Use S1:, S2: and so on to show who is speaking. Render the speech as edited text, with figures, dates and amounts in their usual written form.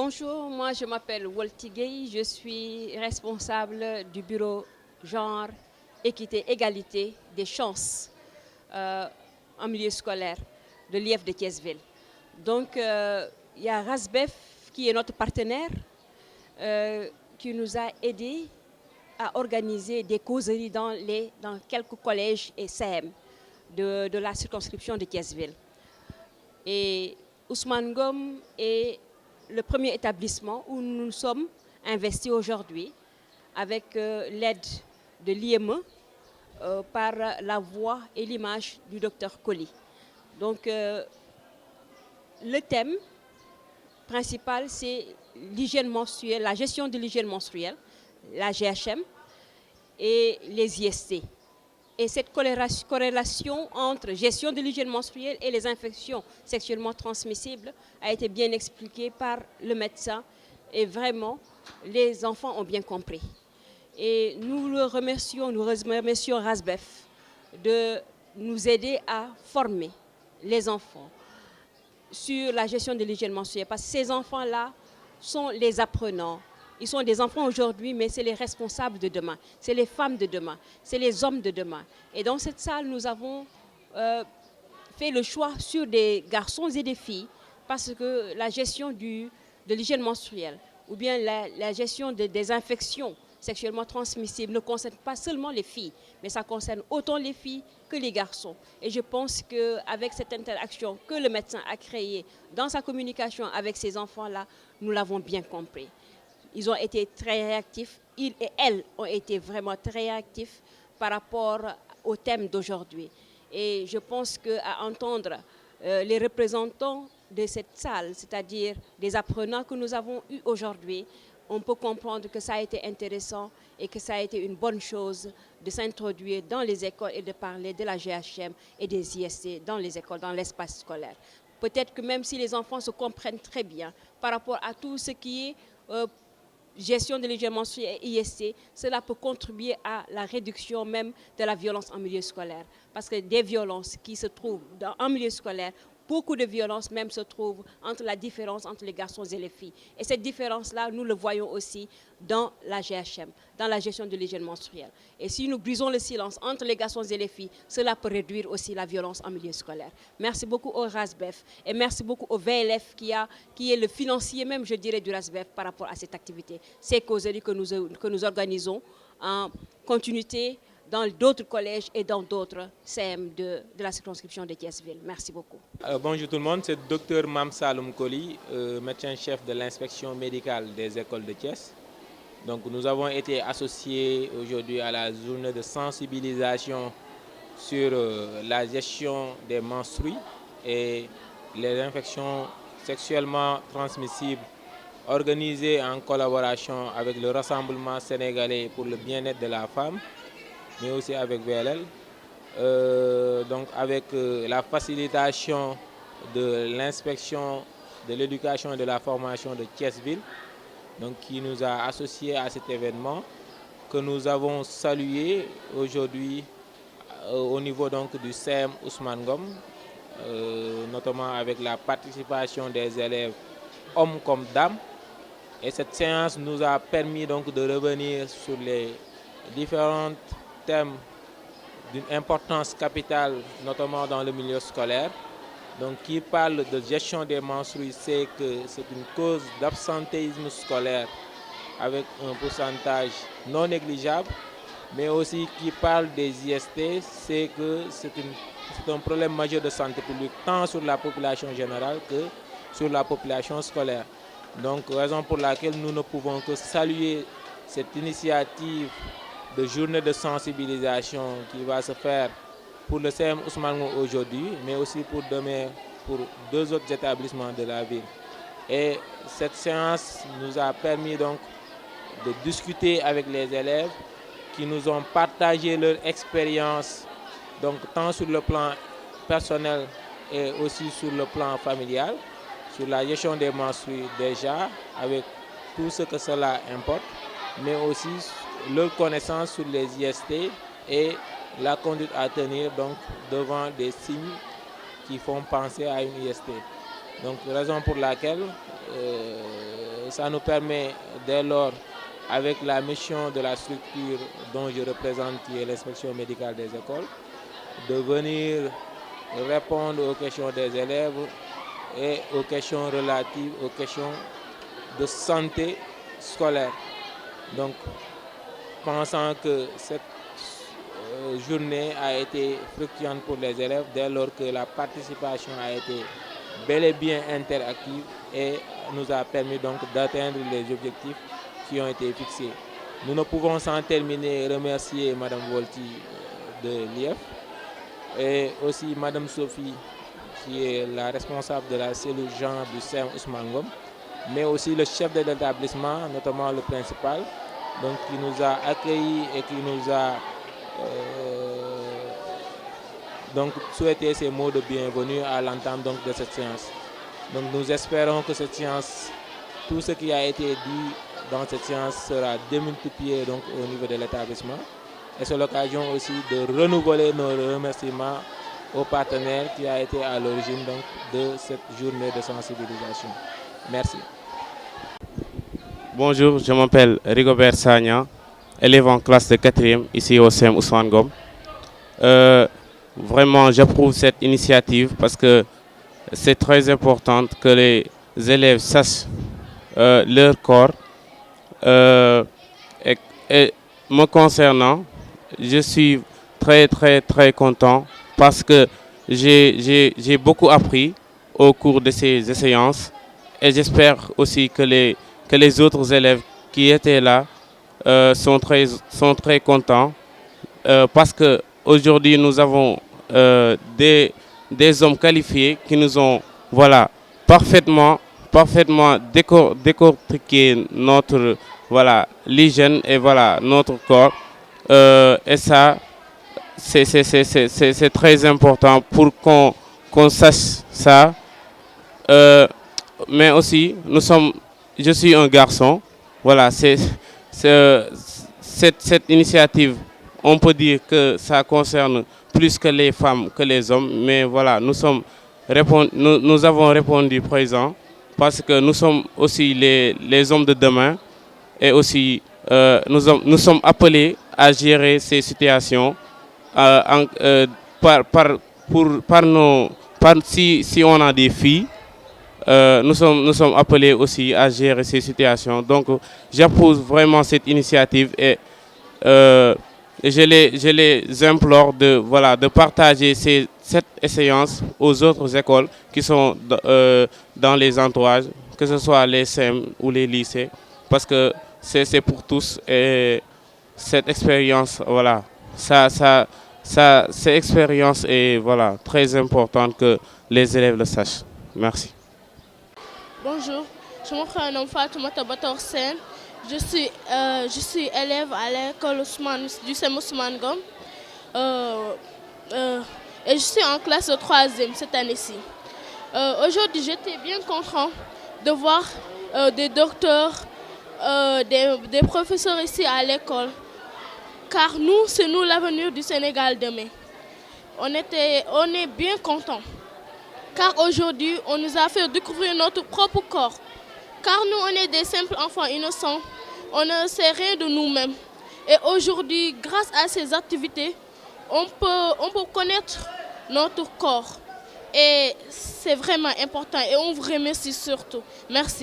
S1: Bonjour, moi je m'appelle Walti Gueye, je suis responsable du bureau genre, équité, égalité des chances en milieu scolaire de l'IF de Thiès-Ville. Donc il y a Rasbef qui est notre partenaire qui nous a aidés à organiser des causeries dans quelques collèges et CM de la circonscription de Thiès-Ville. Et Ousmane Ngom est le premier établissement où nous nous sommes investis aujourd'hui avec l'aide de l'IME par la voix et l'image du docteur Colli. Donc le thème principal, c'est l'hygiène menstruelle, la gestion de l'hygiène menstruelle, la GHM et les IST. Et cette corrélation entre gestion de l'hygiène menstruelle et les infections sexuellement transmissibles a été bien expliquée par le médecin et vraiment, les enfants ont bien compris. Et nous remercions Rasbef de nous aider à former les enfants sur la gestion de l'hygiène menstruelle parce que ces enfants-là sont les apprenants. Ils sont des enfants aujourd'hui, mais c'est les responsables de demain. C'est les femmes de demain. C'est les hommes de demain. Et dans cette salle, nous avons fait le choix sur des garçons et des filles parce que la gestion de l'hygiène menstruelle ou bien la gestion des infections sexuellement transmissibles ne concerne pas seulement les filles, mais ça concerne autant les filles que les garçons. Et je pense qu'avec cette interaction que le médecin a créée dans sa communication avec ces enfants-là, nous l'avons bien compris. Ils ont été très réactifs, ils et elles ont été vraiment très réactifs par rapport au thème d'aujourd'hui. Et je pense qu'à entendre les représentants de cette salle, c'est-à-dire des apprenants que nous avons eus aujourd'hui, on peut comprendre que ça a été intéressant et que ça a été une bonne chose de s'introduire dans les écoles et de parler de la GHM et des IST dans les écoles, dans l'espace scolaire. Peut-être que même si les enfants se comprennent très bien par rapport à tout ce qui est gestion de l'hygiène menstruelle et IST, cela peut contribuer à la réduction même de la violence en milieu scolaire. Parce que des violences qui se trouvent en milieu scolaire, beaucoup de violences même se trouvent entre la différence entre les garçons et les filles. Et cette différence-là, nous le voyons aussi dans la GHM, dans la gestion de l'hygiène menstruelle. Et si nous brisons le silence entre les garçons et les filles, cela peut réduire aussi la violence en milieu scolaire. Merci beaucoup au RASBEF et merci beaucoup au VLF qui est le financier même, je dirais, du RASBEF par rapport à cette activité. Ces causeries que nous organisons en continuité dans d'autres collèges et dans d'autres CM de la circonscription de Thiès-Ville. Merci beaucoup.
S2: Bonjour tout le monde, c'est le Dr Mam Saloum Colli, médecin-chef de l'inspection médicale des écoles de Thiès. Donc nous avons été associés aujourd'hui à la journée de sensibilisation sur la gestion des menstrues et les infections sexuellement transmissibles organisées en collaboration avec le Rassemblement sénégalais pour le bien-être de la femme, mais aussi avec VLL, donc avec la facilitation de l'inspection de l'éducation et de la formation de Thiès-Ville, donc qui nous a associés à cet événement que nous avons salué aujourd'hui au niveau donc du CM Ousmane Ngom, notamment avec la participation des élèves hommes comme dames. Et cette séance nous a permis donc de revenir sur les différents thèmes d'une importance capitale, notamment dans le milieu scolaire. Donc, qui parle de gestion des menstrues, c'est que c'est une cause d'absentéisme scolaire avec un pourcentage non négligeable, mais aussi qui parle des IST, c'est que c'est un problème majeur de santé publique, tant sur la population générale que sur la population scolaire. Donc, raison pour laquelle nous ne pouvons que saluer cette initiative de journée de sensibilisation qui va se faire pour le CM Ousmane aujourd'hui, mais aussi pour demain pour deux autres établissements de la ville. Et cette séance nous a permis donc de discuter avec les élèves qui nous ont partagé leur expérience, donc tant sur le plan personnel et aussi sur le plan familial, sur la gestion des menstrues déjà, avec tout ce que cela importe, mais aussi leur connaissance sur les IST et la conduite à tenir donc devant des signes qui font penser à une IST. Donc raison pour laquelle ça nous permet dès lors, avec la mission de la structure dont je représente, qui est l'inspection médicale des écoles, de venir répondre aux questions des élèves et aux questions relatives aux questions de santé scolaire. Donc, pensant que cette journée a été fructueuse pour les élèves dès lors que la participation a été bel et bien interactive et nous a permis donc d'atteindre les objectifs qui ont été fixés. Nous ne pouvons sans terminer remercier Mme Volti de l'IEF et aussi Mme Sophie qui est la responsable de la cellule genre du CEM Ousmane Ngom, mais aussi le chef de l'établissement, notamment le principal, donc qui nous a accueillis et qui nous a donc souhaité ces mots de bienvenue à l'entame donc de cette séance. Donc nous espérons que cette séance, tout ce qui a été dit dans cette séance sera démultiplié donc au niveau de l'établissement. Et c'est l'occasion aussi de renouveler nos remerciements aux partenaires qui a été à l'origine donc de cette journée de sensibilisation. Merci.
S3: Bonjour, je m'appelle Rigobert Sagna, élève en classe de 4e ici au CEM Ousmane Ngom. Vraiment, j'approuve cette initiative parce que c'est très important que les élèves sachent leur corps. Et me concernant, je suis très content parce que j'ai beaucoup appris au cours de ces séances et j'espère aussi que les autres élèves qui étaient là sont très contents parce qu'aujourd'hui nous avons des hommes qualifiés qui nous ont parfaitement décortiqué notre l'hygiène et notre corps et ça c'est très important pour qu'on sache ça. Mais aussi je suis un garçon, cette initiative, on peut dire que ça concerne plus que les femmes que les hommes, mais nous avons répondu présent parce que nous sommes aussi les hommes de demain et aussi nous sommes appelés à gérer ces situations si on a des filles. Nous sommes appelés aussi à gérer ces situations. Donc, j'approuve vraiment cette initiative et je les implore de partager cette séance aux autres écoles qui sont dans les entourages, que ce soit les CEM ou les lycées, parce que c'est pour tous et cette expérience, cette expérience est très importante que les élèves le sachent. Merci.
S4: Bonjour, je me prénomme Fatoumata Bator Sen. Je suis élève à l'école du CEM Ousmane Ngom et je suis en classe de 3e cette année-ci. Aujourd'hui, j'étais bien content de voir des docteurs, des professeurs ici à l'école, car c'est nous l'avenir du Sénégal demain. On est bien contents. Car aujourd'hui, on nous a fait découvrir notre propre corps. Car nous, on est des simples enfants innocents. On ne sait rien de nous-mêmes. Et aujourd'hui, grâce à ces activités, on peut connaître notre corps. Et c'est vraiment important. Et on vous remercie surtout. Merci.